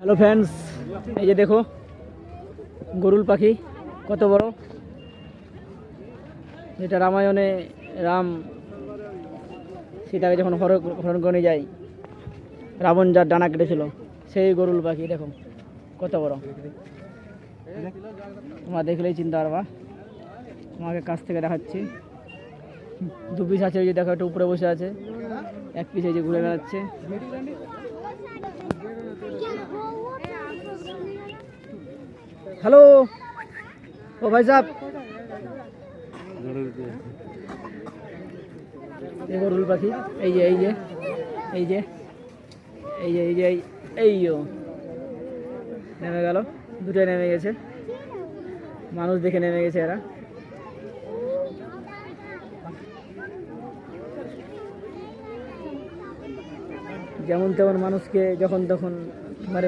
Hello friends, এই যে দেখো গরুল পাখি কত বড়। যেটা রামায়ণে রাম সীতাকে যখন হরণ করে যায়, রাবণ যার ডানা কেটেছিল, সেই গরুল পাখি দেখো কত বড়। তোমরা দেখলেই চিন্তা পারবা। তোমাকে কাছ থেকে দেখাচ্ছি। দু পিস আছে, ওই যে দেখো, একটা উপরে বসে আছে, এক পিস এই যে ঘুরে বেড়াচ্ছে। हेलो ओ भाई साहब, ये গরুল পাখি, এই যে এই যে এই যে এই যে এই যে এই নেমে গেল, দুটোই নেমে গেছে। মানুষ দেখে নেমে গেছে এরা। যেমন তেমন মানুষকে যখন তখন মানে